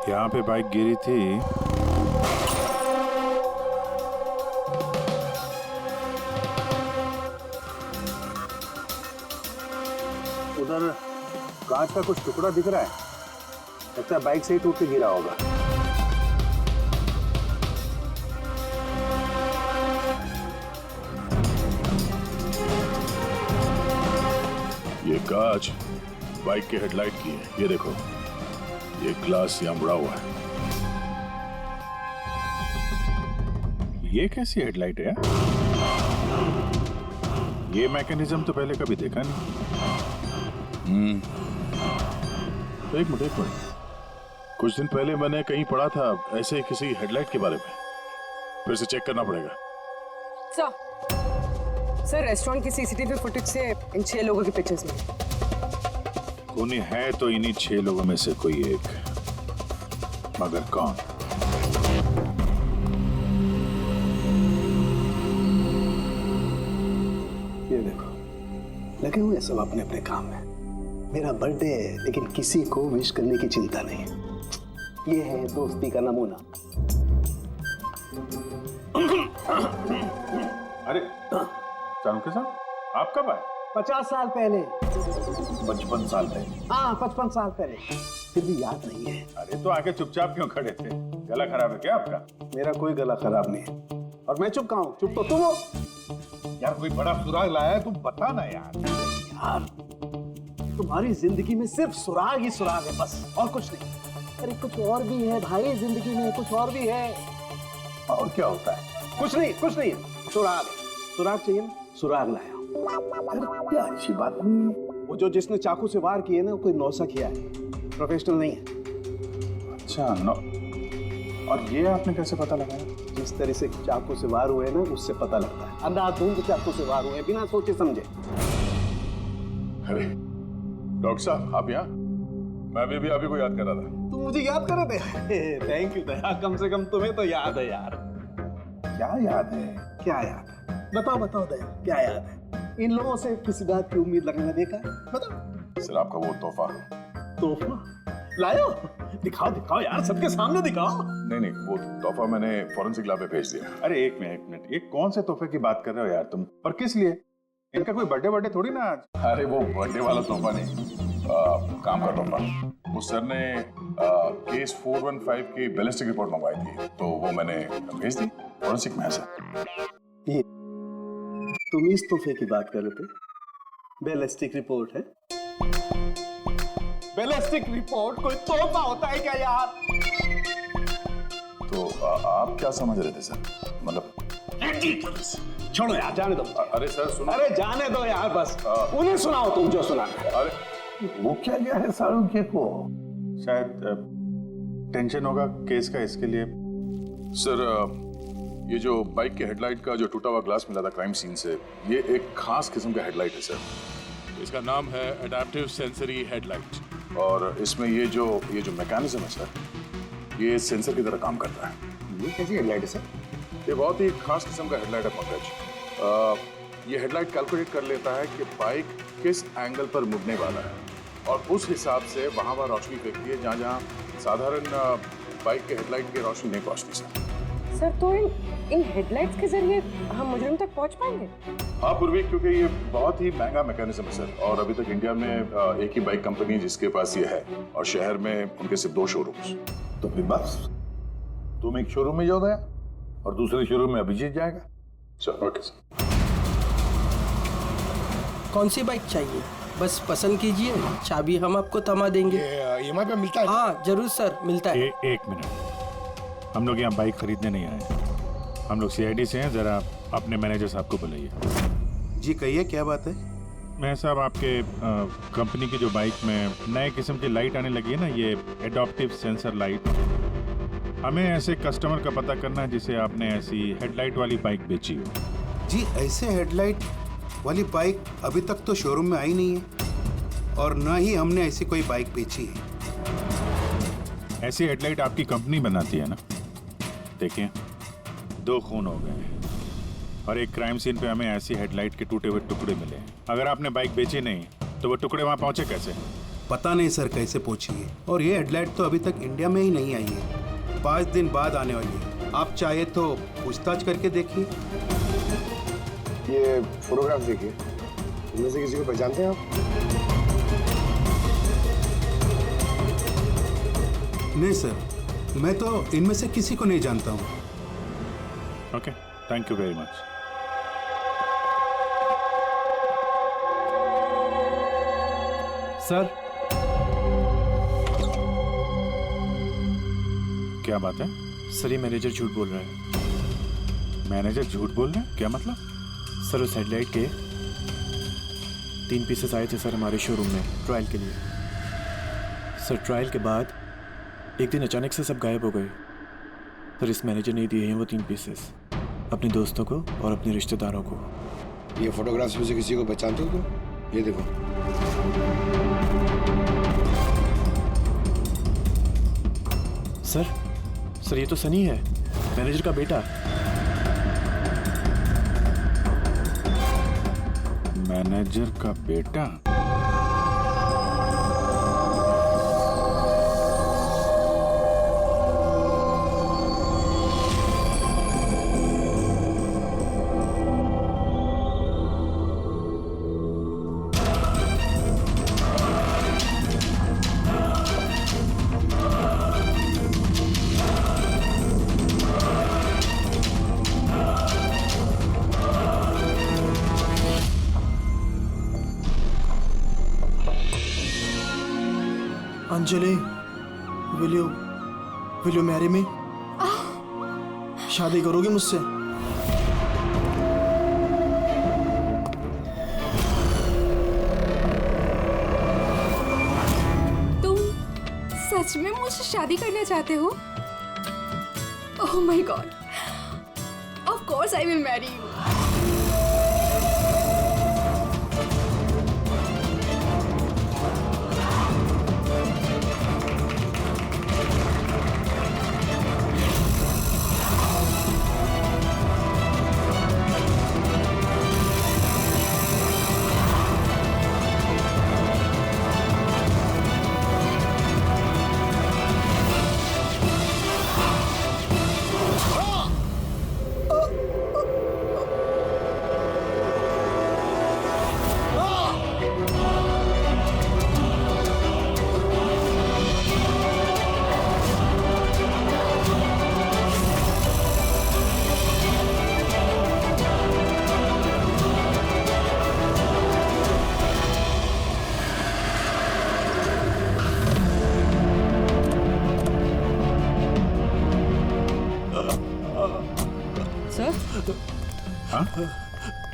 यहाँ पे बाइक गिरी थी। उधर कांच का कुछ टुकड़ा दिख रहा है, लगता है बाइक से ही टूट के गिरा होगा। ये कांच बाइक के हेडलाइट की है, ये देखो, ये ग्लास यहाँ मुड़ा हुआ है। ये कैसी हेडलाइट है यार? ये मैकेनिज्म तो पहले कभी देखा नहीं। तो एक मिनट, कुछ दिन पहले मैंने कहीं पढ़ा था ऐसे किसी हेडलाइट के बारे में, फिर से चेक करना पड़ेगा। सर रेस्टोरेंट की सीसीटीवी फुटेज से इन 6 लोगों की पिक्चर्स में खूनी है तो इन्हीं 6 लोगों में से कोई एक, मगर कौन? ये देखो, लगे हुए सब अपने अपने काम में। मेरा बर्थडे है लेकिन किसी को विश करने की चिंता नहीं है। ये है दोस्ती का नमूना। अरे चाणक्य साहब, आप कब आए? 50 साल पहले। 55 साल पहले? हाँ, 55 साल पहले। फिर भी याद नहीं है। अरे तो आके चुपचाप क्यों खड़े थे? गला खराब है क्या आपका? मेरा कोई गला खराब नहीं है और मैं चुप कहाँ हूँ? चुप तो तुम हो। यार कोई बड़ा सुराग लाया है, तुम बता ना यार। यार तुम्हारी जिंदगी में सिर्फ सुराग ही सुराग है, बस और कुछ नहीं। अरे कुछ और भी है भाई, जिंदगी में कुछ और भी है। और क्या होता है? कुछ नहीं, कुछ नहीं। सुराग, सुराग चाहिए ना? सुराग लाया हूं। क्या अच्छी बात नहीं है। वो जो जिसने चाकू से वार किए ना, कोई नौसा किया है, प्रोफेशनल नहीं है। अच्छा नो। और ये आपने कैसे पता लगाया? जिस तरह से चाकू से वार हुए ना, उससे पता लगता है। अंधाधुंध चाकू से वार हुए, बिना सोचे समझे। अरे डॉक्टर साहब, आप यहाँ? मैं अभी आपको याद कर रहा था। तुम मुझे याद कर रहे थे? थैंक यू दया, कम से कम तुम्हें तो याद है यार। क्या याद है? क्या याद है? बताओ बताओ दया, क्या याद है? इन लोगों से किसी बात की उम्मीद लगाना देखा? बताओ। सर आपका वो तोहफा। तोहफा लायो? दिखाओ दिखाओ यार, सबके सामने दिखाओ। नहीं, वो तोहफा मैंने फॉरेंसिक लैब में भेज दिया। अरे एक मिनट, ये कौन से तोहफे की बात कर रहे हो यार तुम? और किस लिए? इनका कोई बर्थडे थोड़ी ना आज? अरे वो बर्थडे वाला तोहफा नहीं, काम का तोहफा। उस सर ने केस 415 की बैलिस्टिक रिपोर्ट मंगवाई थी, तो वो मैंने भेज दी। फॉरेंसिक में है सर। ये तुम इस तोहफे की बात कर रहे थे? बैलिस्टिक रिपोर्ट है? बैलिस्टिक रिपोर्ट कोई तोहफा होता है क्या यार? तो आप क्या समझ रहे थे सर? मतलब छोड़ो यार, जाने दो। अरे सर सुनो। अरे जाने दो यार, बस उन्हें सुनाओ तुम जो सुनाना है। अरे वो क्या गया है शाहरुख को? शायद टेंशन होगा केस का, इसके लिए। सर ये जो बाइक के हेडलाइट का जो टूटा हुआ ग्लास मिला था क्राइम सीन से, ये एक खास किस्म का हेडलाइट है सर। इसका नाम है एडेप्टिव सेंसरी हेडलाइट, और इसमें ये जो मैकेनिज्म है सर, ये सेंसर की तरह काम करता है। ये कैसी हेडलाइट है सर? ये बहुत ही खास किस्म का हेडलाइट है पंकज। ये हेडलाइट कैलकुलेट कर लेता है कि बाइक किस एंगल पर मुड़ने वाला है, और उस हिसाब से वहाँ रोशनी फेंकती है जहाँ साधारण बाइक के हेडलाइट की रोशनी नहीं पहुँचती सर। तो इन हेडलाइट्स के जरिए हम मुजरिम तक पहुंच पाएंगे? हाँ पूर्वी, क्योंकि ये बहुत ही महंगा मैकेनिज्म है सर, और अभी तक इंडिया में एक ही बाइक कंपनी है जिसके पास ये है, और शहर में उनके सिर्फ 2 शोरूम्स। तो फिर बस तुम एक शोरूम में जाओ गया और दूसरे शोरूम में अभिजीत जाएगा। Sir okay sir. कौन सी बाइक चाहिए? बस पसंद कीजिए, चाबी हम आपको थमा देंगे। ईएमआई पे मिलता है? हाँ जरूर सर, मिलता है। एक मिनट, हम लोग यहाँ बाइक खरीदने नहीं आए, हम लोग सीआईडी से हैं। जरा अपने मैनेजर साहब को बुलाइए। जी कहिए, क्या बात है? मैं साहब आपके कंपनी की जो बाइक में नए किस्म की लाइट आने लगी है ना, ये एडॉप्टिव सेंसर लाइट, हमें ऐसे कस्टमर का पता करना है जिसे आपने ऐसी हेडलाइट वाली बाइक बेची हो। जी ऐसे हेडलाइट वाली बाइक अभी तक तो शोरूम में आई नहीं है, और न ही हमने ऐसी कोई बाइक बेची है। ऐसी हेडलाइट आपकी कंपनी बनाती है ना? देखिए 2 खून हो गए हैं, और एक क्राइम सीन पे हमें ऐसी हेडलाइट के टूटे हुए टुकड़े मिले हैं। अगर आपने बाइक बेची नहीं तो वो टुकड़े वहां पहुंचे कैसे? पता नहीं सर कैसे पहुंची है। और ये हेडलाइट तो अभी तक इंडिया में ही नहीं आई है, 5 दिन बाद आने वाली है। आप चाहे तो पूछताछ करके देखिए। ये फोटोग्राफ देखिए, इनमें से किसी को पहचानते हैं आप? नहीं सर, मैं तो इनमें से किसी को नहीं जानता हूँ। Okay, thank you very much. Sir, क्या बात है? सर ये मैनेजर झूठ बोल रहा है। मैनेजर झूठ बोल रहे हैं? क्या मतलब? सर उस हेडलाइट के 3 पीसेस आए थे सर हमारे शोरूम में ट्रायल के लिए। सर ट्रायल के बाद एक दिन अचानक से सब गायब हो गए। सर इस मैनेजर ने दिए हैं वो 3 पीसेस अपने दोस्तों को और अपने रिश्तेदारों को। ये फोटोग्राफ्स में से किसी को पहचानते हो तुम? ये देखो। सर ये तो सनी है, मैनेजर का बेटा। मैनेजर का बेटा? Anjali, will you marry me? शादी करोगी मुझसे? तुम सच में मुझसे शादी करना चाहते हो? Oh my God, of course I will marry you.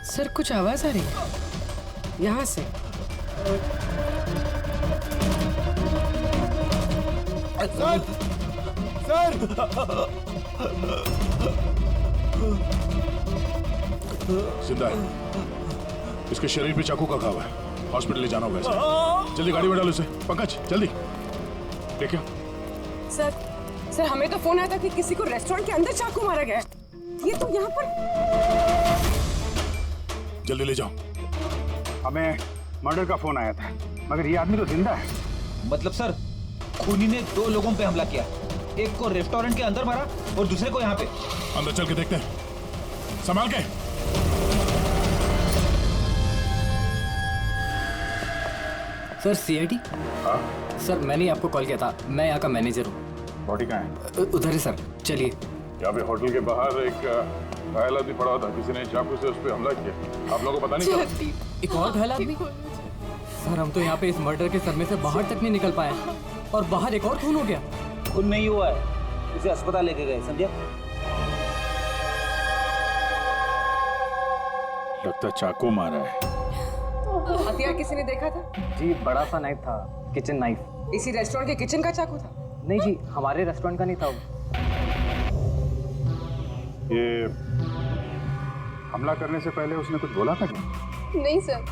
Sir कुछ आवाज आ रही है यहाँ से। जिंदा है, इसके शरीर पे चाकू का घाव है, हॉस्पिटल ले जाना होगा इसे। जल्दी गाड़ी में डालो इसे। पंकज जल्दी देखिए। सर हमें तो फोन आया था कि किसी को रेस्टोरेंट के अंदर चाकू मारा गया है। ये तो यहाँ पर। जल्दी ले जाओ। हमें मर्डर का फोन आया था, मगर ये आदमी तो जिंदा है। मतलब सर, खूनी ने 2 लोगों पे हमला किया, एक को रेस्टोरेंट के अंदर मारा और दूसरे को यहाँ पे। अंदर चल के देखते हैं, संभाल के। Sir CID? सर मैंने आपको कॉल किया था, मैं यहाँ का मैनेजर हूँ। बॉडी कहाँ है? उधर है सर, चलिए। यहाँ पे होटल के बाहर एक घायल आदमी पड़ा था, किसी ने चाकू से उस पर हमला किया। आप लोगों को पता नहीं चला? एक और घायल आदमी? सर हम तो यहाँ पे इस मर्डर के सदमे से बाहर तक नहीं निकल पाए, और बाहर एक और खून हो गया। खून नहीं हुआ है, उसे अस्पताल लेके गए, समझे? लगता चाकू मारा है। हथियार किसी ने देखा था? जी बड़ा सा नाइफ था, किचन नाइफ। इसी रेस्टोरेंट के किचन का चाकू था? नहीं जी, हमारे रेस्टोरेंट का नहीं था वो। ये हमला करने से पहले उसने कुछ बोला था क्या? नहीं सर,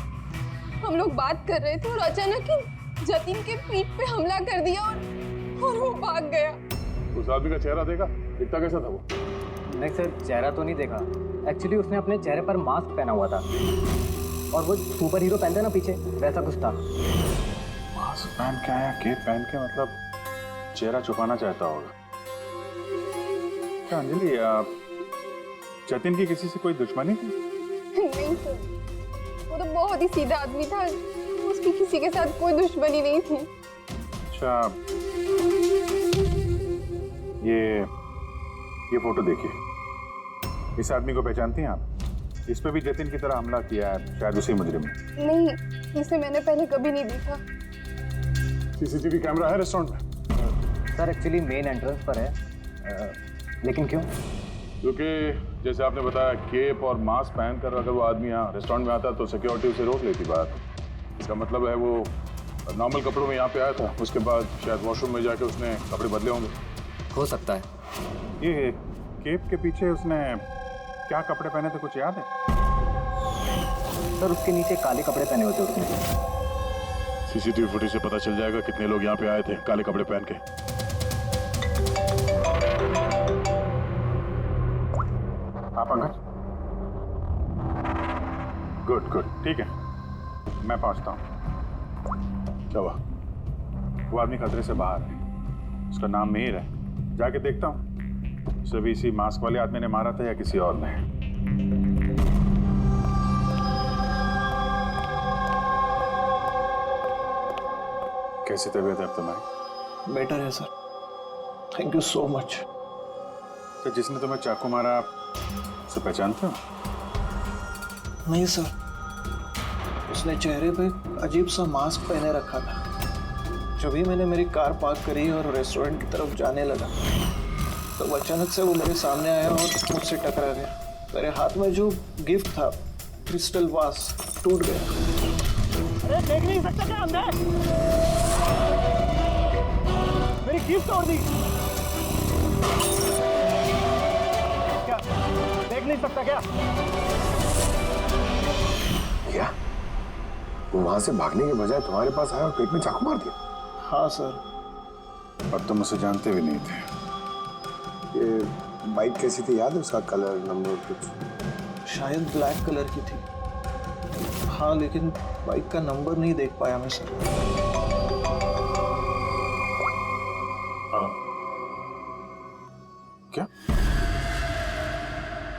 हम लोग बात कर रहे थे और अचानक ही जतिन के पीठ पे हमला कर दिया और वो भाग गया। उस आदमी का चेहरा देखा? दिखता कैसा था वो? नहीं सर, चेहरा तो नहीं देखा। एक्चुअली उसने अपने चेहरे पर मास्क पहना हुआ था, और वो सुपर हीरो पहनते ना पीछे, वैसा कुछ था। मास्क पहन के आया, केप पहन के, मतलब चेहरा छुपाना चाहता होगा। क्या अंजलि, जतिन की किसी से कोई दुश्मनी थी? नहीं सर, वो तो बहुत ही सीधा आदमी था, उसकी किसी के साथ कोई दुश्मनी नहीं थी। अच्छा, ये फोटो देखिए, इस आदमी को पहचानती हैं आप? इस पे भी जतिन की तरह हमला किया है, शायद उसी मुजरिम ने। नहीं, इसे मैंने पहले कभी नहीं देखा। सीसीटीवी कैमरा है रेस्टोरेंट में? सर एक्चुअली मेन एंट्रेंस पर है, लेकिन क्यों? क्योंकि जैसे आपने बताया, केप और मास्क पहनकर अगर वो आदमी यहाँ रेस्टोरेंट में आता तो सिक्योरिटी उसे रोक लेती बाहर। इसका मतलब है वो नॉर्मल कपड़ों में यहाँ पे आया था, उसके बाद शायद वॉशरूम में जाके उसने कपड़े बदले होंगे। हो सकता है। ये केप के पीछे उसने क्या कपड़े पहने थे, कुछ याद है? सर उसके नीचे काले कपड़े पहने होते उसने। सीसीटीवी फुटेज से पता चल जाएगा कितने लोग यहाँ पे आए थे काले कपड़े पहन के। आप अंकल? गुड गुड, ठीक है, मैं पहुंचता हूँ। क्या हुआ? वो आदमी खतरे से बाहर है, उसका नाम मीर है, जाके देखता हूँ उसे भी इसी मास्क वाले आदमी ने मारा था या किसी और ने। कैसी तबीयत है तुम्हारी? बेटर है sir, thank you so much. तो जिसने तुम्हें चाकू मारा, उसे पहचानते हो? नहीं सर, उसने चेहरे पे अजीब सा मास्क पहने रखा था। जब भी मैंने मेरी कार पार्क करी और रेस्टोरेंट की तरफ जाने लगा तो अचानक से वो मेरे सामने आया और मुझसे टकरा गया। मेरे हाथ में जो गिफ्ट था, क्रिस्टल वास, टूट गया। अरे देख नहीं सकता क्या अंदर? मेरी गिफ्ट तोड़ दी। क्या देख नहीं सकता क्या? क्या वो वहां से भागने के बजाय तुम्हारे पास आया और पेट में चाकू मार दिया? हाँ सर। और तुम उसे जानते भी नहीं थे? ये बाइक कैसी थी, याद है उसका कलर, नंबर कुछ? शायद ब्लैक कलर की थी। हाँ, लेकिन बाइक का नंबर नहीं देख पाया मैं सर। क्या?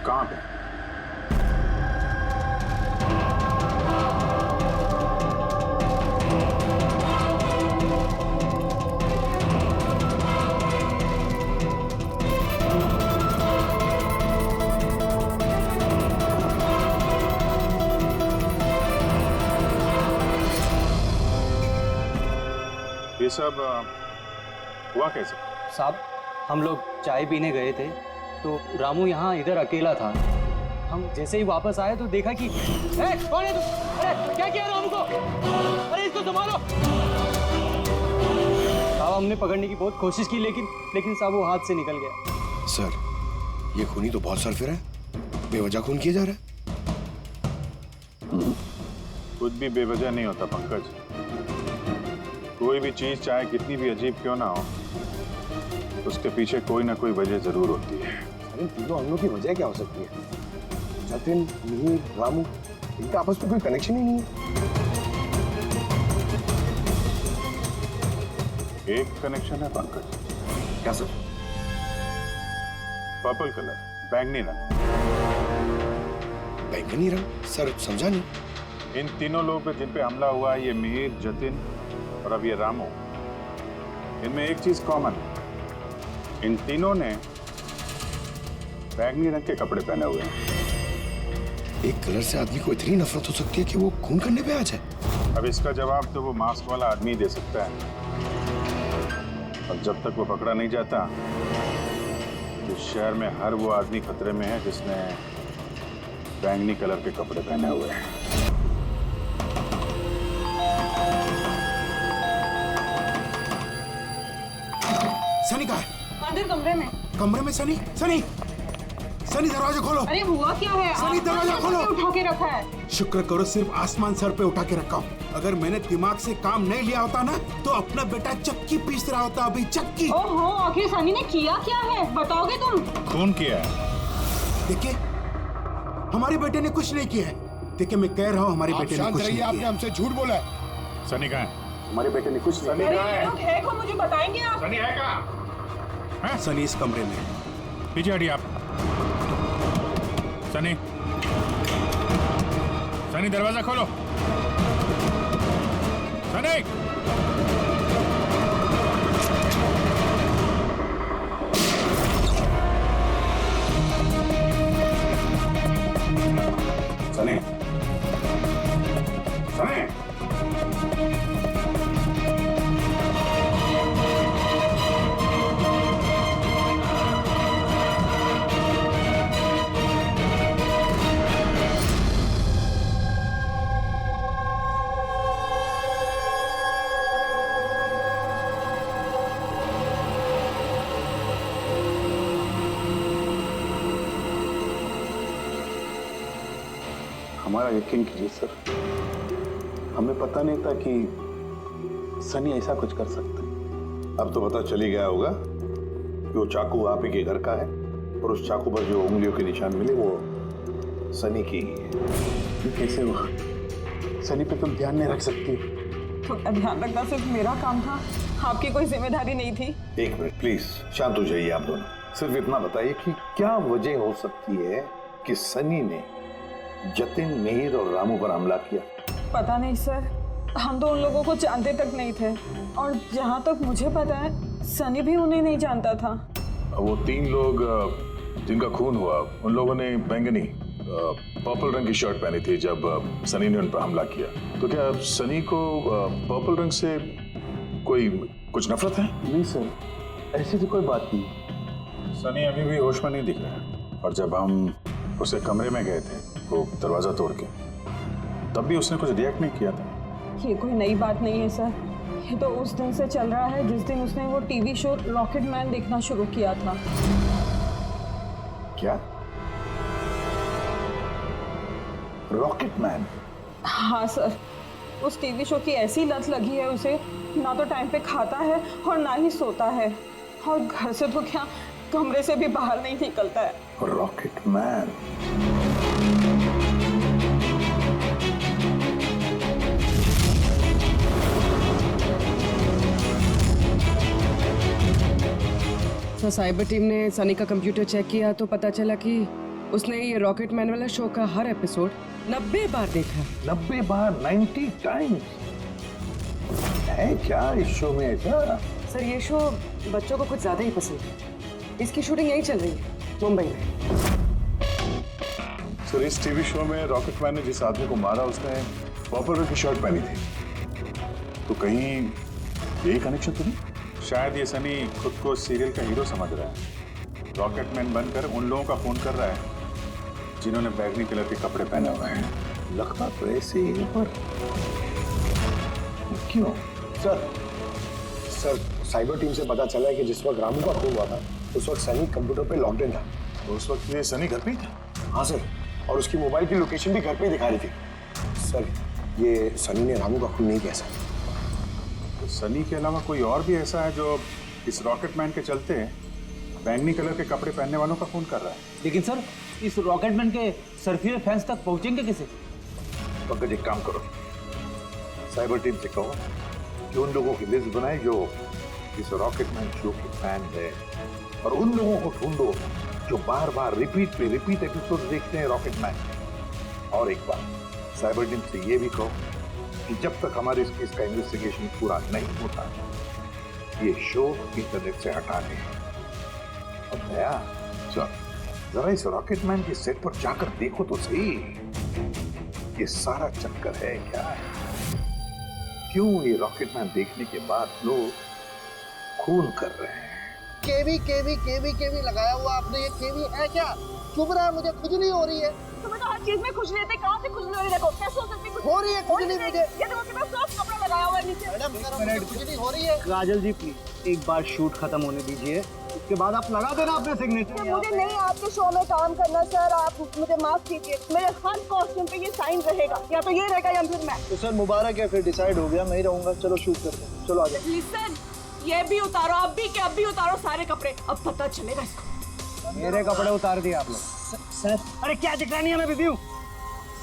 कहाँ पे? ये सब हुआ कैसे? साहब, हम लोग चाय पीने गए थे तो रामू यहाँ इधर अकेला था। हम जैसे ही वापस आए तो देखा कि कौन है तू? अरे क्या किया रामू को? अरे इसको संभालो। साहब हमने पकड़ने की बहुत कोशिश की, लेकिन साहब वो हाथ से निकल गया। सर, ये खूनी तो बहुत सर फिर है, बेवजह खून किया जा रहा है। कुछ भी बेवजह नहीं होता पंकज। कोई भी चीज चाहे कितनी भी अजीब क्यों ना हो, उसके पीछे कोई ना कोई वजह जरूर होती है। इन तीनों हमलों की वजह क्या हो सकती है? जतिन, मिहिर, रामू, इनका आपस में कोई कनेक्शन ही नहीं है। एक कनेक्शन है पंकज। क्या सर? पर्पल कलर, बैंगनी रंग। बैंगनी रंग? सर समझा नहीं। इन तीनों लोगों पे जिन पे हमला हुआ है, ये मिहिर, जतिन और अब ये रामू, इनमें एक चीज कॉमन है, इन तीनों ने बैंगनी रंग के कपड़े पहने हुए हैं। एक कलर से आदमी को इतनी नफरत हो सकती है कि वो खून करने पे आ जाए? अब इसका जवाब तो वो मास्क वाला आदमी दे सकता है। और जब तक वो पकड़ा नहीं जाता, तो शहर में हर वो आदमी खतरे में है जिसने बैंगनी कलर के कपड़े पहने हुए हैं। सनी कहाँ है? अंदर कमरे में। कमरे में? सनी, सनी, सनी दरवाजा खोलो। अरे हुआ क्या है? सनी दरवाजा खोलो। उठा के रखा है। शुक्र करो सिर्फ आसमान सर पे उठा के रखा हूँ। अगर मैंने दिमाग से काम नहीं लिया होता ना, तो अपना बेटा चक्की पीस रहा होता अभी, चक्की। ओहो, आखिर सनी ने किया क्या है, बताओगे तुम? खून किया है। देखिए, हमारे बेटे ने कुछ नहीं किया है। देखिए, मैं कह रहा हूँ हमारे बेटे ने कुछ नहीं किया। आपने हमसे झूठ बोला है। सनी कहाँ है? हमारे बेटे ने कुछ नहीं अरे ये लोग है कौन, मुझे बताएंगे आप? सनी है कहाँ? सनी इस कमरे में। पीछे हटिए आप। सनी, सनी दरवाजा खोलो। सनी, सनी, सनी, हमारा यकीन कीजिए सर, हमें पता नहीं था कि सनी ऐसा कुछ कर सकता है। अब तो पता चल ही गया होगा कि वो चाकू आप ही के घर का है और उस चाकू पर जो उंगलियों के निशान मिले वो सनी की ही है। ये कैसे हुआ? सनी पे तुम ध्यान नहीं रख सकती? तो ध्यान रखना सिर्फ मेरा काम था, आपकी कोई जिम्मेदारी नहीं थी। एक मिनट प्लीज, शांत हो जाइए आप दोनों। सिर्फ इतना बताइए कि क्या वजह हो सकती है कि सनी ने जतिन, मिहिर और रामू पर हमला किया? पता नहीं सर, हम तो उन लोगों को जानते तक नहीं थे, और जहाँ तक मुझे पता है सनी भी उन्हें नहीं जानता था। वो 3 लोग जिनका खून हुआ, उन लोगों ने बैंगनी पर्पल रंग की शर्ट पहनी थी जब सनी ने उन पर हमला किया। तो क्या सनी को पर्पल रंग से कुछ नफरत है? नहीं सर, ऐसी तो कोई बात नहीं। सनी अभी भी होश में नहीं दिख रहा है, और जब हम उसके कमरे में गए थे वो दरवाजा तोड़ के, तब भी उसने कुछ रिएक्ट नहीं किया था। ये कोई नई बात नहीं है सर, ये तो उस दिन से चल रहा है जिस दिन उसने वो टीवी शो रॉकेट मैन देखना शुरू किया था। क्या? Rocket man? हाँ सर, उस टीवी शो की ऐसी लत लगी है उसे, ना तो टाइम पे खाता है और ना ही सोता है, और घर से तो क्या कमरे से भी बाहर नहीं निकलता है। Rocket man? तो साइबर टीम ने सनी का कंप्यूटर चेक किया तो पता चला कि उसने ये रॉकेट मैन वाला शो का हर एपिसोड 90 बार देखा। 90 बार? 90 टाइम्स? है क्या इस शो में ऐसा? सर ये शो बच्चों को कुछ ज्यादा ही पसंद है, इसकी शूटिंग यही चल रही है मुंबई में। सर इस टीवी शो में रॉकेट मैन ने जिस आदमी को मारा उसने पर्पल रंग की शर्ट पहनी थी, तो कहीं यही कनेक्शन तो नहीं? शायद ये सनी खुद को सीरियल का हीरो समझ रहा है, रॉकेट मैन बनकर उन लोगों का खून कर रहा है जिन्होंने बैगनी कलर के कपड़े पहने हुए हैं। लगता तो ऐसे ही, पर क्यों? सर साइबर टीम से पता चला है कि जिस वक्त रामू का खून हुआ था उस वक्त सनी कंप्यूटर पे लॉकडाउन था। तो उस वक्त ये सनी घर पे ही था? हाँ सर, और उसकी मोबाइल की लोकेशन भी घर पे ही दिखा रही थी। सर ये सनी ने रामू का खून नहीं किया सर। तो सनी के अलावा कोई और भी ऐसा है जो इस रॉकेट मैन के चलते बैंगनी कलर के कपड़े पहनने वालों का खून कर रहा है? लेकिन सर इस रॉकेटमैन के सर्फियर फैंस तक पहुंचेंगे कैसे? पंकज एक काम करो, साइबर टीम से कहो कि उन लोगों की लिस्ट बनाए जो इस रॉकेटमैन शो के फैन है, और उन लोगों को ढूंढो जो बार बार रिपीट एपिसोड देखते हैं रॉकेटमैन। और एक बार साइबर टीम से ये भी कहो कि जब तक हमारे इस केस का इन्वेस्टिगेशन पूरा नहीं होता ये शो इंटरनेट से हटा दें। अब दया, जरा इस रॉकेटमैन के सेट पर जाकर देखो तो सही, ये सारा चक्कर है क्या? क्यों ये रॉकेटमैन देखने के बाद लोग खून कर रहे हैं? केवी लगाया हुआ आपने, ये केवी है क्या? चुभ रहा है, मुझे खुजली हो रही है। तुम्हें तो हर चीज में खुजली रहती है, कहाँ से खुजली हो रही है? देखो कैसे हो सकती है? हो रही है खुजली मुझे। ये देखो कितना सॉफ्ट कपड़ा लगाया हुआ है नीचे। मैडम खुजली हो रही है। काजल जी प्लीज एक बार शूट खत्म होने दीजिए, उसके बाद आप लगा देना अपने सिग्नेचर। मुझे नहीं आपके शो में काम करना सर, आप मुझे माफ कीजिए। मेरे हर कॉस्ट्यूम पे ये साइन रहेगा, या तो ये रहेगा या फिर मैं। तो सर मुबारक है, फिर डिसाइड हो गया, मैं ही रहूंगा। चलो शूट करते हैं, चलो आ जाओ। लिसन, ये भी उतारो, अब भी उतारो सारे कपड़े, अब पता चलेगा इसको। मेरे कपड़े उतार दिए आप लोग। सर अरे क्या दिख रहा नहीं है, मैं बिजी हूँ।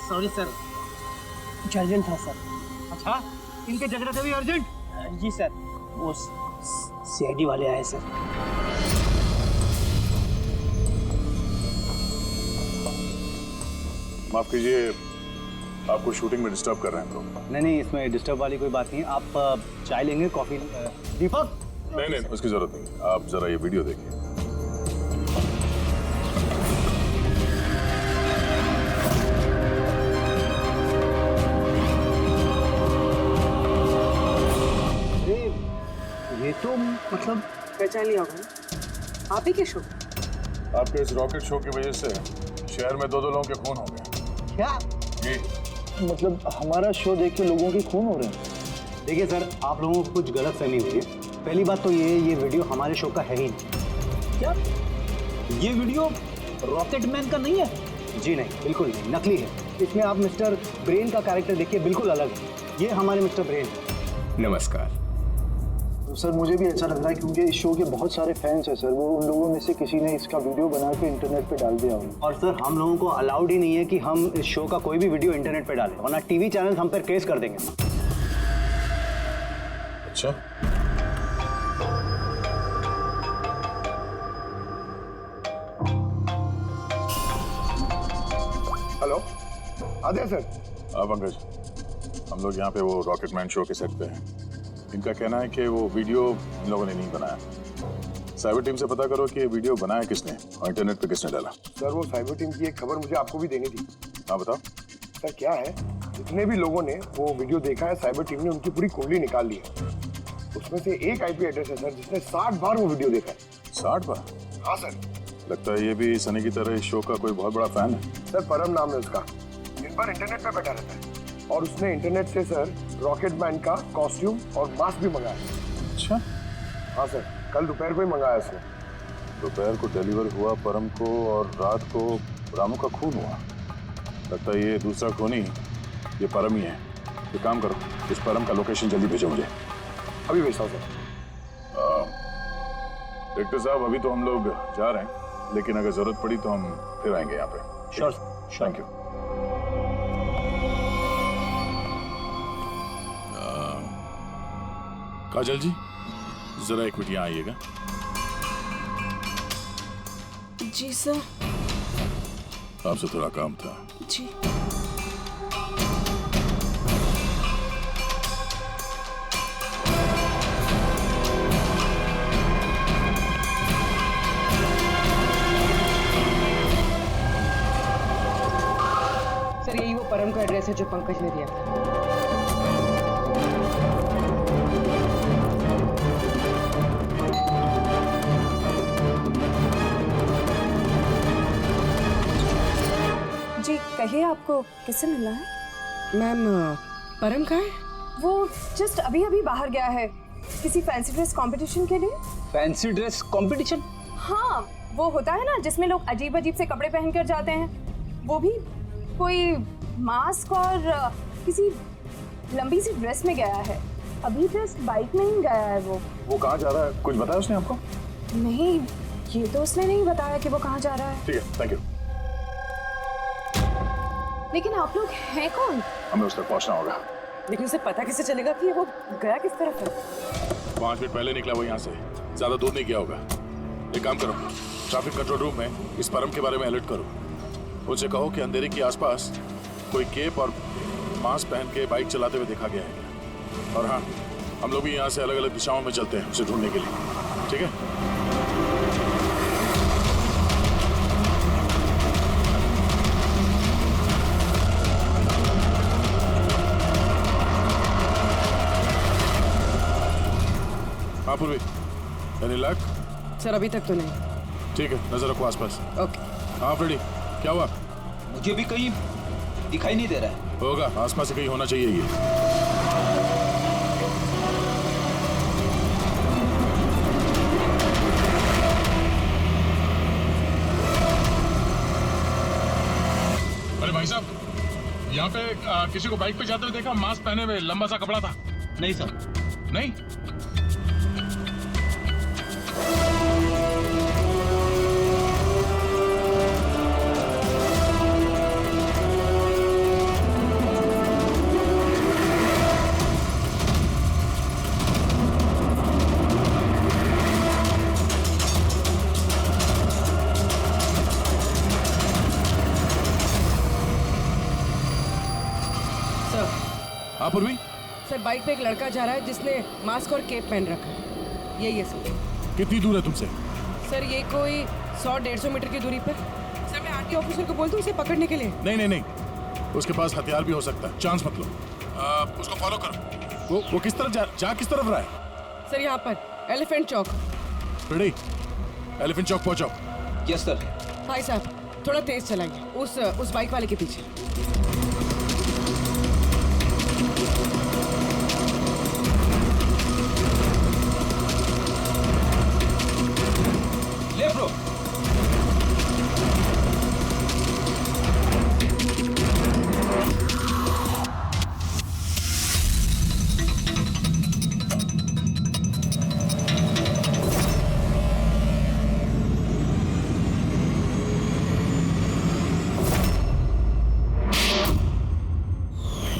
सॉरी सर, कुछ अर्जेंट था सर। अच्छा, इनके झगड़े से भी अर्जेंट? जी सर, वो सीआईडी वाले आए सर। माफ कीजिए, आपको शूटिंग में डिस्टर्ब कर रहे हैं हम लोग। नहीं, इसमें डिस्टर्ब वाली कोई बात नहीं। आप चाय लेंगे, कॉफी? दीपक? नहीं, उसकी जरूरत नहीं। आप जरा ये वीडियो देखिए। ये तो मतलब पहचान लिया होगा आप ही के शो? आपके इस रॉकेट शो की वजह से शहर में 2 लोगों के खून हो गए। क्या जी, मतलब हमारा शो देख के लोगों के खून हो रहे हैं? देखिए सर, आप लोगों को कुछ गलत फहमी हुई है। पहली बात तो ये वीडियो हमारे शो का है ही नहीं। क्या ये वीडियो रॉकेटमैन का नहीं है? जी नहीं, बिल्कुल नहीं, नकली है। इसमें आप मिस्टर ब्रेन का कैरेक्टर देखिए, बिल्कुल अलग है। ये हमारे मिस्टर ब्रेन है। नमस्कार। तो सर मुझे भी अच्छा लग रहा है क्योंकि इस शो के बहुत सारे फैंस हैं सर। वो उन लोगों में से किसी ने इसका वीडियो बना के इंटरनेट पे डाल दिया होगा। और सर, हम लोगों को अलाउड ही नहीं है कि हम इस शो का कोई भी वीडियो इंटरनेट पे डालें, वरना टीवी चैनल हम पर केस कर देंगे। अच्छा, हेलो, आदित्य सर। पंकज, हम लोग यहाँ पे वो रॉकेटमैन शो के सेट पे हैं। इनका कहना है कि वो वीडियो इन लोगों ने नहीं बनाया। साइबर टीम से पता करो कि ये वीडियो बनाया किसने और इंटरनेट पे किसने डाला। सर, वो साइबर टीम की एक खबर मुझे आपको भी देनी थी। हाँ, बताओ। सर, क्या है, जितने भी लोगों ने वो वीडियो देखा है, साइबर टीम ने उनकी पूरी कुंडली निकाल ली है। उसमें से एक आईपी एड्रेस है सर, जिसने 60 बार वो वीडियो देखा है। 60 बार? हाँ सर। लगता है ये भी सनी की तरह इस शो का कोई बहुत बड़ा फैन है। सर, परम नाम है उसका। दिन भर इंटरनेट पे बैठा रहता है और उसने इंटरनेट से सर रॉकेटमैन का कॉस्ट्यूम और मास्क भी मंगाया। अच्छा? हाँ सर, कल दोपहर को ही मंगाया उसने। दोपहर को डिलीवर हुआ परम को और रात को रामू का खून हुआ। लगता है ये दूसरा खूनी ये परम ही है। ये काम करो, इस परम का लोकेशन जल्दी भेजो मुझे। अभी भेजता हूँ सर। डायरेक्टर साहब, अभी तो हम लोग जा रहे हैं, लेकिन अगर जरूरत पड़ी तो हम फिर आएंगे यहाँ पे। Sure, thank you. Kajal ji, जरा एक मिनट यहाँ आइएगा। जी सर। आपसे थोड़ा काम था। जी। सर, यही वो परम का एड्रेस है जो पंकज ने दिया था। जी कहिए, आपको किससे मिलना है? मैम, परम कहाँ है? वो जस्ट अभी अभी बाहर गया है किसी फैंसी ड्रेस कंपटीशन के लिए। Fancy dress competition? हाँ, वो होता है ना जिसमें लोग अजीब अजीब से कपड़े पहनकर जाते हैं। वो भी कोई मास्क और किसी लंबी सी ड्रेस में गया है। अभी जस्ट बाइक में ही गया है वो कहाँ जा रहा है, कुछ बताया उसने आपको? नहीं, ये तो उसने नहीं बताया कि वो कहाँ जा रहा है। ठीक है, थैंक यू। लेकिन आप लोग हैं कौन? हमें उस तक पहुँचना होगा। लेकिन उसे पता कैसे चलेगा कि वो गया किस तरफ है? 5 मिनट पहले निकला वो यहाँ से, ज्यादा दूर नहीं गया होगा। एक काम करो, ट्रैफिक कंट्रोल रूम में इस परम के बारे में अलर्ट करो। उनसे कहो कि अंधेरे के आसपास कोई केप और मास्क पहन के बाइक चलाते हुए देखा गया है। और हाँ, हम लोग भी यहाँ से अलग अलग दिशाओं में चलते हैं उसे ढूंढने के लिए, ठीक है? हाँ पूर्वी, एनी लक? सर, अभी तक तो नहीं। ठीक है, नजर रखो आसपास। ओके। हाँ फ्रेडी, क्या हुआ? मुझे भी कहीं दिखाई नहीं दे रहा है। होगा, आसपास से कहीं होना चाहिए ये। अरे भाई साहब, यहाँ पे किसी को बाइक पे जाते हुए देखा, मास्क पहने हुए, लंबा सा कपड़ा था। नहीं सर। नहीं? हाँ पूर्वी, सर बाइक पे एक लड़का जा रहा है जिसने मास्क और केप पहन रखा है। यही है सर। कितनी दूर है तुमसे? सर ये कोई 100-150 मीटर की दूरी पर। सर मैं आरटी ऑफिसर को बोल दूं उसे पकड़ने के लिए? नहीं नहीं नहीं, उसके पास हथियार भी हो सकता है, चांस मत लो। उसको फॉलो करो। वो किस तरफ जा किस तरफ रहा है? सर यहाँ पर एलिफेंट चौक। रेडी, एलिफेंट चौक पहुंचो। Yes sir. भाई साहब थोड़ा तेज चलाइए, उस बाइक वाले के पीछे। लेफ्ट रो।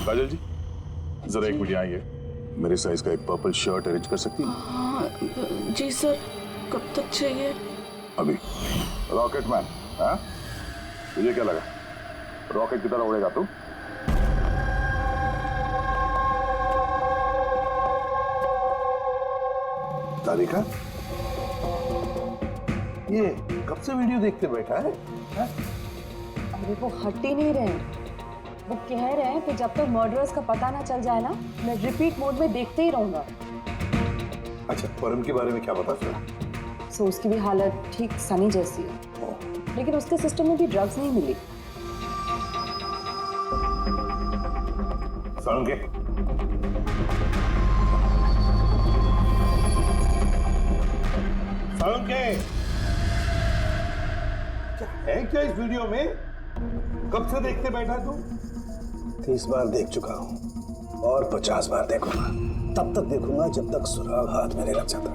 काजल जी, जरा एक मिनट आइए। मेरे साइज का एक पर्पल शर्ट अरेंज कर सकती हैं? हाँ जी सर, कब तक चाहिए? अभी। रॉकेटमैन, हाँ? तुझे क्या लगा रॉकेट की तरह उड़ेगा तू? तारिका, ये कब से वीडियो देखते बैठा है? अरे वो हट ही नहीं रहे। वो कह रहे हैं कि जब तक मर्डरर्स का पता ना चल जाए ना, मैं रिपीट मोड में देखते ही रहूंगा। अच्छा, परम के बारे में क्या पता चला? सो उसकी भी हालत ठीक सनी जैसी है, लेकिन उसके सिस्टम में भी ड्रग्स नहीं मिली। सालुंके, सालुंके, क्या है क्या इस वीडियो में? कब से देखते बैठा तू? 30 बार देख चुका हूँ और 50 बार देखूंगा। तब तक देखूंगा जब तक सुराग हाथ में नहीं लग जाता।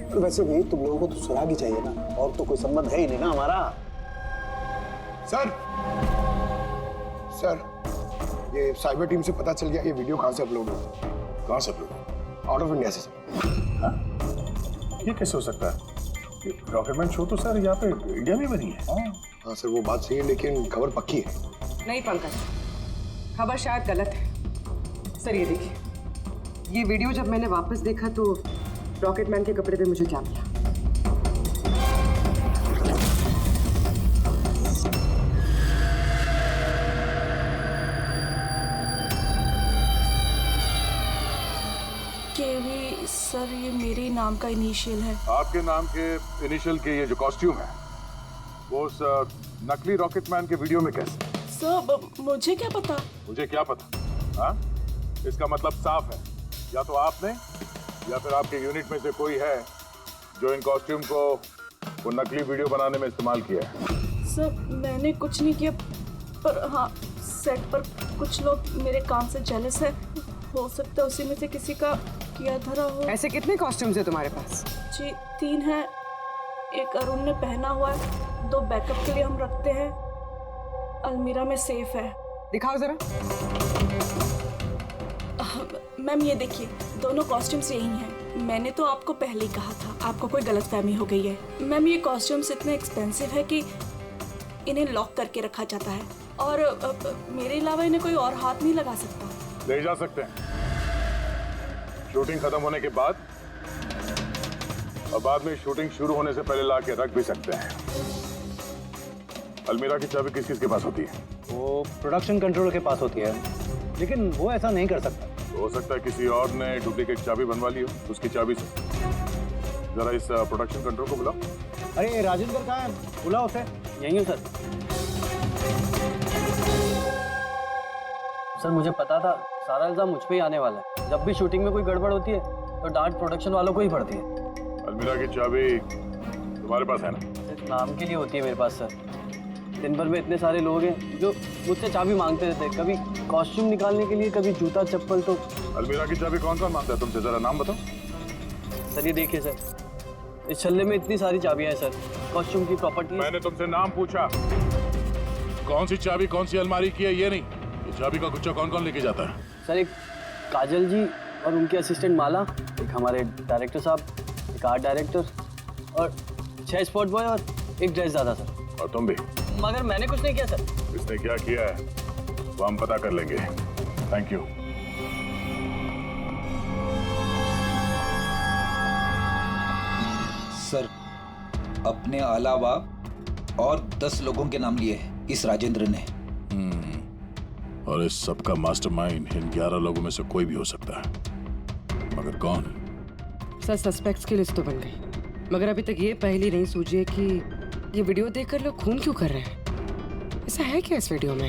तो वैसे भी तुम लोगों को तो सुराग ही चाहिए ना, और तो कोई संबंध है ही नहीं ना हमारा। सर, सर, ये साइबर टीम से पता चल गया ये वीडियो कहाँ से अपलोड हुआ? कहाँ से अपलोड? आउट ऑफ इंडिया से सर। हाँ? ये कैसे हो सकता है? रॉकेटमैन शो तो सर यहाँ पे इंडिया में बनी है। हाँ सर, वो बात सही है, लेकिन खबर पक्की है। नहीं पंकज, खबर शायद गलत है। सर ये देखिए, ये वीडियो जब मैंने वापस देखा तो रॉकेटमैन के कपड़े पे मुझे क्या मिला? केवी सर, ये मेरे नाम का इनिशियल है। आपके नाम के इनिशियल के ये जो कॉस्ट्यूम है वो उस नकली रॉकेटमैन के वीडियो में कैसे? सर मुझे क्या पता? मुझे क्या पता? हाँ? इसका मतलब साफ है, या तो आपने या फिर आपके यूनिट में से कोई है जो इन कॉस्ट्यूम को वो नकली वीडियो बनाने में इस्तेमाल किया है। सर मैंने कुछ नहीं किया, पर हाँ सेट पर कुछ लोग मेरे काम से जेलस है। हो सकता है उसी में से किसी का किया धरा हो। ऐसे कितने कॉस्ट्यूम्स है तुम्हारे पास? जी 3 है। एक अरुण ने पहना हुआ है, 2 बैकअप के लिए हम रखते हैं। अलमीरा में सेफ है। दिखाओ जरा। मैम ये देखिए, दोनों कॉस्ट्यूम्स यही हैं। मैंने तो आपको पहले ही कहा था, आपको कोई गलतफहमी हो गई है। मैम ये कॉस्ट्यूम्स इतने एक्सपेंसिव है कि इन्हें लॉक करके रखा जाता है, और मेरे अलावा इन्हें कोई और हाथ नहीं लगा सकता। ले जा सकते हैं शूटिंग खत्म होने के बाद, और बाद में शूटिंग शुरू होने से पहले ला के रख भी सकते हैं। अलमीरा की चाबी किस किस के पास होती है? वो प्रोडक्शन कंट्रोलर के पास होती है, लेकिन वो ऐसा नहीं कर सकता। हो सकता है किसी और ने डुप्लीकेट चाबी बनवा ली हो उसकी चाबी से। जरा इस प्रोडक्शन कंट्रोल को बुलाओ। अरे राजेंद्र कहाँ है? बुलाओ उसे। यहीं हूँ सर। सर मुझे पता था सारा इल्जाम मुझ पे ही आने वाला है। जब भी शूटिंग में कोई गड़बड़ होती है तो डांट प्रोडक्शन वालों को ही पड़ती है। अलमीरा की चाबी तुम्हारे पास है ना? सिर्फ नाम के लिए होती है मेरे पास सर। दिन भर में इतने सारे लोग हैं जो मुझसे चाबी मांगते रहते हैं, कभी कॉस्ट्यूम निकालने के लिए, कभी जूता चप्पल। तो अलमीरा की चाबी कौन कौन मांगता है तुमसे? जरा नाम बताओ। सर ये देखिए सर, इस छल्ले में इतनी सारी चाबियां हैं सर, कॉस्ट्यूम की, प्रॉपर्टी। मैंने तुमसे नाम पूछा, कौन सी चाबी कौन सी अलमारी की है, ये नहीं। ये चाबी का गुच्छा कौन कौन लेके जाता है? सर एक काजल जी और उनके असिस्टेंट माला, एक हमारे डायरेक्टर साहब, एक आर्ट डायरेक्टर, और 6 स्पॉट बॉय और एक ड्रेस दादा सर। और तुम भी? मगर मैंने कुछ नहीं किया सर। इसने क्या किया है वो हम पता कर लेंगे। Thank you. सर, अपने अलावा और 10 लोगों के नाम लिए हैं इस राजेंद्र ने। और इस सबका मास्टरमाइंड इन 11 लोगों में से कोई भी हो सकता है, मगर कौन? सर, सस्पेक्ट्स की लिस्ट तो बन गई, मगर अभी तक ये पहली नहीं सूझी है कि ये वीडियो देखकर लोग खून क्यों कर रहे हैं। ऐसा है क्या इस वीडियो में?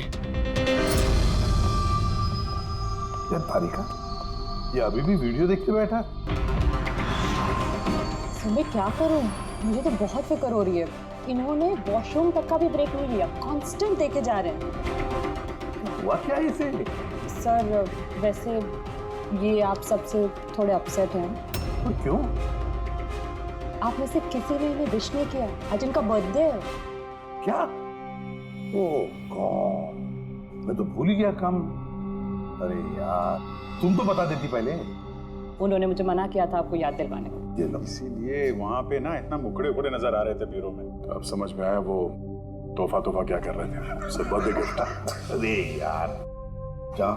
यार तारिका, ये अभी भी वीडियो देखते बैठा। सर मैं क्या करूं, मुझे तो बहुत फिक्र हो रही है। इन्होंने वॉशरूम तक का भी ब्रेक नहीं लिया, कांस्टेंट देके जा रहे हैं। हुआ क्या इसे? सर वैसे ये आप सबसे थोड़े अपसेट हैं। तो क्यों? आप में से किसी ने इन्हें विश नहीं किया, आज इनका बर्थडे है। क्या? ओह गॉड, मैं तो भूल ही गया काम। अरे यार, तुम तो बता देती पहले। उन्होंने मुझे मना किया था आपको याद दिलवाने को। इसीलिए वहां पे ना इतना मुकड़े उकड़े नजर आ रहे थे ब्यूरो में। तो अब समझ में आया वो तोहफा क्या कर रहे थे। सब बर्थडे गिफ्ट। अरे यार, क्या?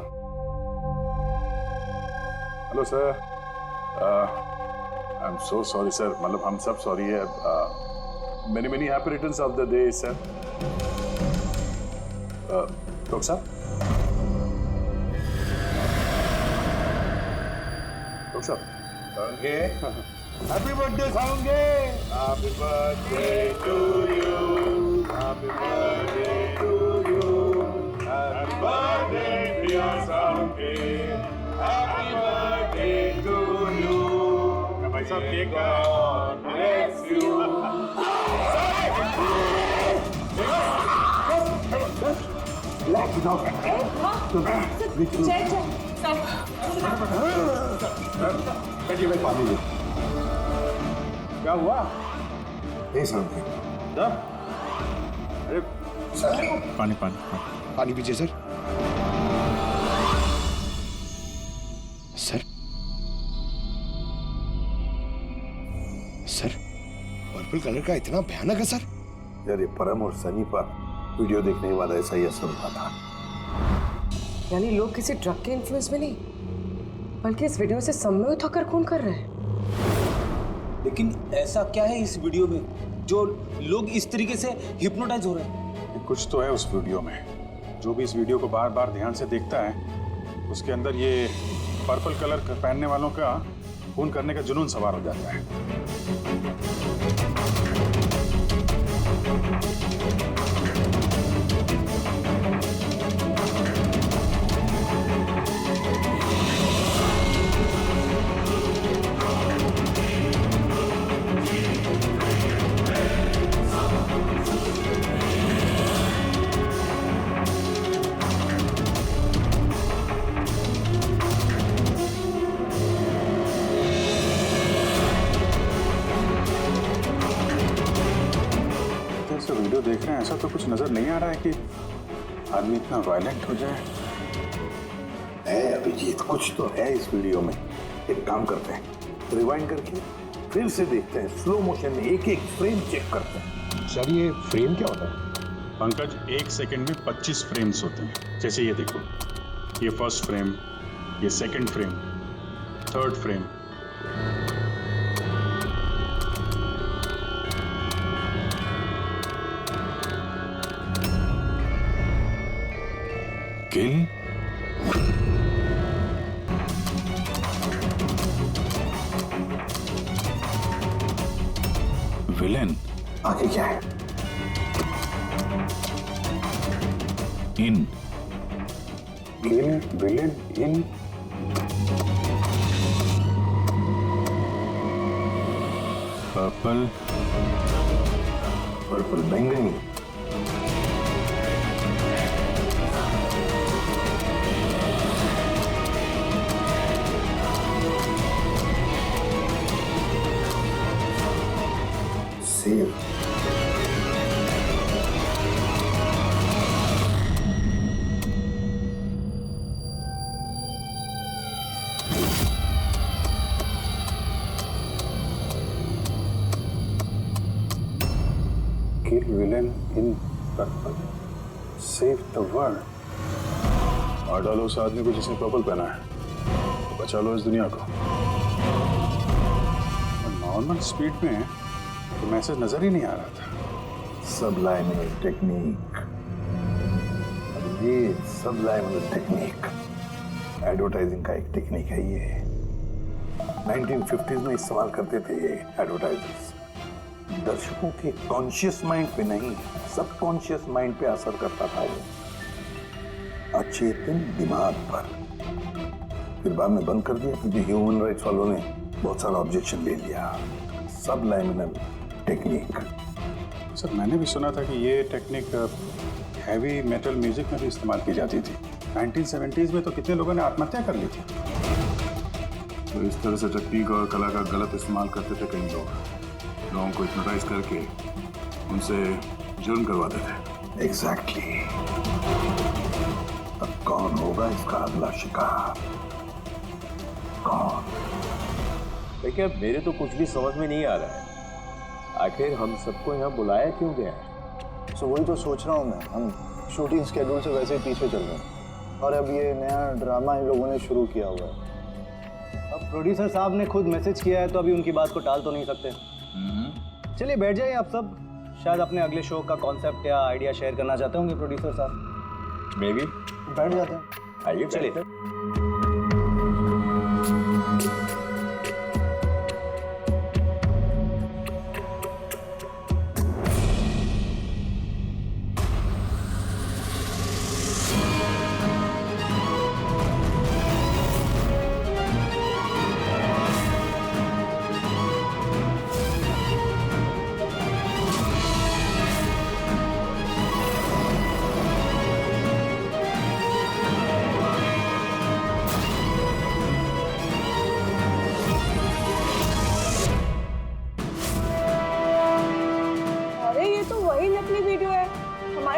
Hello sir, I am so sorry sir, मतलब हम सब सॉरी है। Many happy returns of the day sir. Doctor साहब, डॉक्टर साहब, हैप्पी बर्थडे साउंगे। Happy birthday to you, happy birthday to you, happy birthday dear साउंगे, हैप्पी बर्थडे टू यू। भाई साहब केक गॉड ब्लेस यू। पानी दे। क्या हुआ? नहीं समझे। अरे पानी पानी पानी पीजिए sir. Sir, sir purple colour का इतना भयानक है सर? यार ये परम और सनी पर वीडियो देखने के बाद ऐसा ही असर हुआ था। यानी लोग किसी ड्रग के इन्फ्लुएंस में नहीं, बल्कि इस वीडियो से सम्मोहित होकर खून कर रहे हैं। लेकिन ऐसा क्या है इस वीडियो में जो लोग इस तरीके से हिप्नोटाइज हो रहे हैं? कुछ तो है उस वीडियो में। जो भी इस वीडियो को बार बार ध्यान से देखता है, उसके अंदर ये पर्पल कलर पहनने वालों का खून करने का जुनून सवार हो जाता है। वीडियो देख रहे हैं, ऐसा तो कुछ नजर नहीं आ रहा है कि आदमी इतना वायलेंट हो जाए। अभिजीत, कुछ तो है इस वीडियो में। एक काम करते हैं, रिवाइंड करके फिर से देखते हैं, स्लो मोशन में एक एक फ्रेम चेक करते हैं। सर ये फ्रेम क्या होता है? पंकज, 1 सेकंड में 25 फ्रेम्स होते हैं। जैसे ये देखो, ये फर्स्ट फ्रेम, ये सेकंड फ्रेम, थर्ड फ्रेम। किल, विलेन, आगे क्या है? इन, किल, विलेन, इन, पर्पल, पर्पल बैंगनी, save, kill villain in purple, save the world। मार डालो उस आदमी को जिसने पर्पल पहना है, तो बचा लो इस दुनिया को। नॉर्मल स्पीड में तो मैसेज नजर ही नहीं आ रहा था। सबलाइमिनल टेक्निक, ये सबलाइमिनल टेक्निक एडवर्टाइजिंग का एक टेक्निक है। ये 1950s में इस्तेमाल करते थे ये एडवर्टाइजर्स। दर्शकों के कॉन्शियस माइंड पे नहीं, सबकॉन्शियस माइंड पे असर करता था ये, अचेतन दिमाग पर। फिर बाद में बंद कर दिया क्योंकि ह्यूमन राइट्स वालों ने बहुत सारा ऑब्जेक्शन ले लिया। सबलाइमिनल टेक्निक। सर मैंने भी सुना था कि ये टेक्निक हैवी मेटल म्यूजिक में भी इस्तेमाल की जाती थी। 1970s में तो कितने लोगों ने आत्महत्या कर ली थी। तो इस तरह से टेक्निक और कला का गलत इस्तेमाल करते थे कई लोग, लोगों को हिप्नोटाइज करके उनसे जुर्म करवाते थे। एग्जैक्टली। अब कौन होगा इसका अगला शिकार? कौन? देखिए मेरे तो कुछ भी समझ में नहीं आ रहा है, आखिर हम सबको यहाँ बुलाया क्यों गया है? सो वही तो सोच रहा हूँ मैं। हम शूटिंग स्केड्यूल से वैसे ही पीछे चल रहे हैं और अब ये नया ड्रामा इन लोगों ने शुरू किया हुआ है। अब प्रोड्यूसर साहब ने खुद मैसेज किया है तो अभी उनकी बात को टाल तो नहीं सकते। चलिए बैठ जाइए आप सब, शायद अपने अगले शो का कॉन्सेप्ट या आइडिया शेयर करना चाहते होंगे प्रोड्यूसर साहब। मे बी बैठ जाते हैं। आइए चलिए।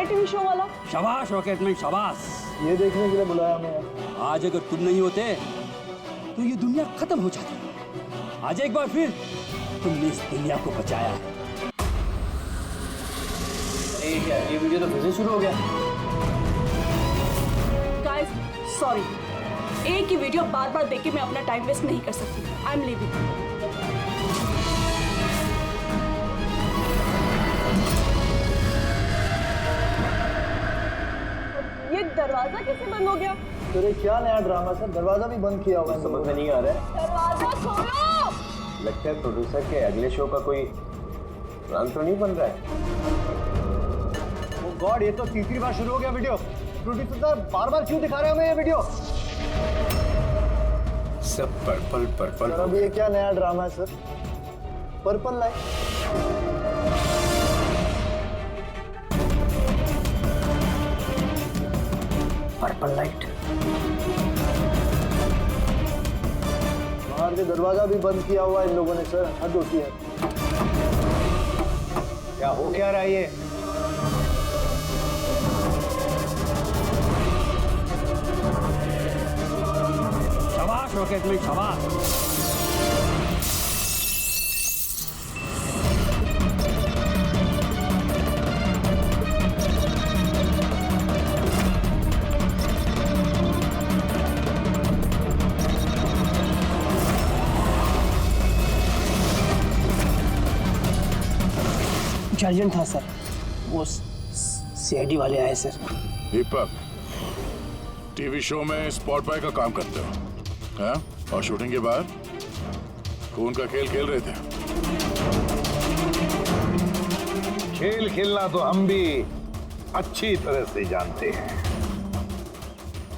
टीवी शो वाला। शाबाश रॉकेटमैन शाबाश। ये देखने के लिए बुलाया हमें। आज अगर तुम नहीं होते तो ये दुनिया खत्म हो जाती। आज एक बार फिर तुमने इस दुनिया को बचाया है। क्या ये वीडियो तो फिर से शुरू हो गया? गाइस सॉरी, एक ही वीडियो बार बार देख के मैं अपना टाइम वेस्ट नहीं कर सकती। I am leaving. ये दरवाजा कैसे बंद हो गया? तेरे क्या नया ड्रामा सर? दरवाजा भी बंद किया हुआ है। समझ में नहीं आ रहा है। दरवाजा खोलो। लगता है प्रोड्यूसर के अगले शो का कोई प्लान तो नहीं बन रहा है। ओह गॉड, ये तो तीसरी बार शुरू हो गया वीडियो। प्रोड्यूसर साहब बार बार क्यों दिखा रहे हो हमें ये वीडियो? सब पर्पल पर्पल। सर अब ये क्या नया ड्रामा है sir? Purple light. Purple light. बाहर से दरवाजा भी बंद किया हुआ है इन लोगों ने सर। हद होती है। क्या हो क्या रहा है ये? शाबाश रॉकेटमैन शाबाश। अर्जेंट था सर, वो सीआईडी वाले आए सर। दीपक, टीवी शो में स्पॉट बॉय का काम करते हो, हाँ? और शूटिंग के बाद खून का खेल खेल रहे थे। खेल खेलना तो हम भी अच्छी तरह से जानते हैं।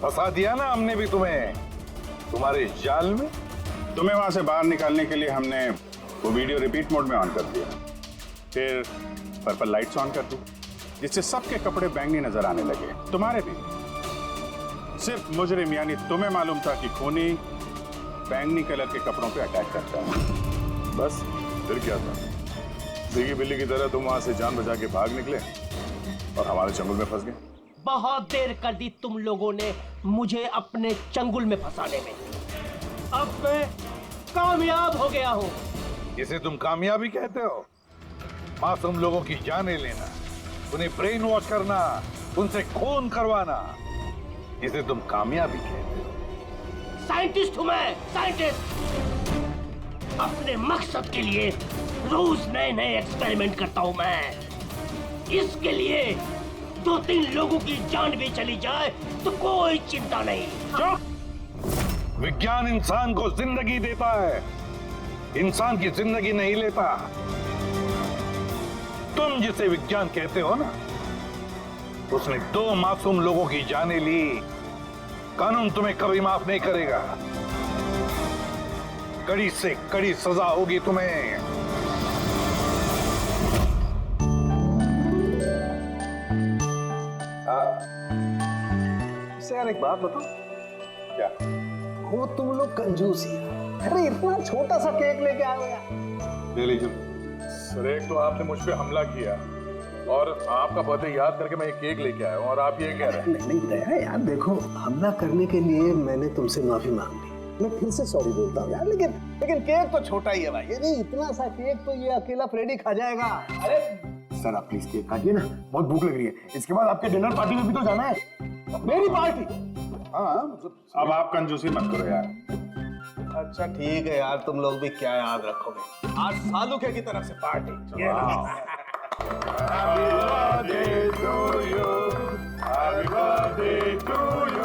फंसा दिया ना हमने भी तुम्हें तुम्हारे जाल में। तुम्हें वहां से बाहर निकालने के लिए हमने वो वीडियो रिपीट मोड में ऑन कर दिया, फिर पर्पल लाइट्स ऑन कर दी, जिससे सबके कपड़े बैंगनी नजर आने लगे, तुम्हारे भी। सिर्फ मुजरिम यानी तुम्हें मालूम था कि खूनी बैंगनी कलर के कपड़ों पे अटैक करता है। बस फिर क्या था, सीगी बिल्ली की तरह तुम वहां से जान बचा के भाग निकले और हमारे चंगुल में फंस गए। बहुत देर कर दी तुम लोगों ने मुझे अपने चंगुल में फंसाने में। अब मैं कामयाब हो गया हूँ। इसे तुम कामयाबी कहते हो? मासूम लोगों की जानें लेना, उन्हें ब्रेन वॉश करना, उनसे खून करवाना, इसे तुम कामयाबी कहते हो? साइंटिस्ट हूं मैं, साइंटिस्ट। अपने मकसद के लिए रोज नए नए एक्सपेरिमेंट करता हूं मैं। इसके लिए 2-3 लोगों की जान भी चली जाए तो कोई चिंता नहीं। चुप! विज्ञान इंसान को जिंदगी देता है, इंसान की जिंदगी नहीं लेता। तुम जिसे विज्ञान कहते हो ना, उसने 2 मासूम लोगों की जानें ली। कानून तुम्हें कभी माफ नहीं करेगा। कड़ी से कड़ी सजा होगी तुम्हें। यार एक बात बताओ, क्या? वो तुम लोग कंजूस ही हो। अरे इतना छोटा सा केक लेके आए हो यार। ले लीजिए सर। एक तो आपने मुझ पे हमला किया और आपका बर्थडे याद करके मैं ये केक लेके आया हूँ और आप ये कह रहे हैं। नहीं दया यार, देखो हमला करने के लिए मैंने तुमसे माफी मांग ली। मैं फिर से सॉरी बोलता हूँ यार, लेकिन केक तो छोटा ही है भाई। ये नहीं, इतना सा केक तो ये अकेला फ्रेडी खा जाएगा। अरे सर आप प्लीज केक काटिए ना, बहुत भूख लग रही है। इसके बाद आपके डिनर पार्टी में भी तो जाना है। मेरी पार्टी? हाँ मतलब अब आप कंजूसी मत करो यार। अच्छा ठीक है यार, तुम लोग भी क्या याद रखोगे। आज सालुके की तरफ से party. Happy birthday to you. Happy birthday to you.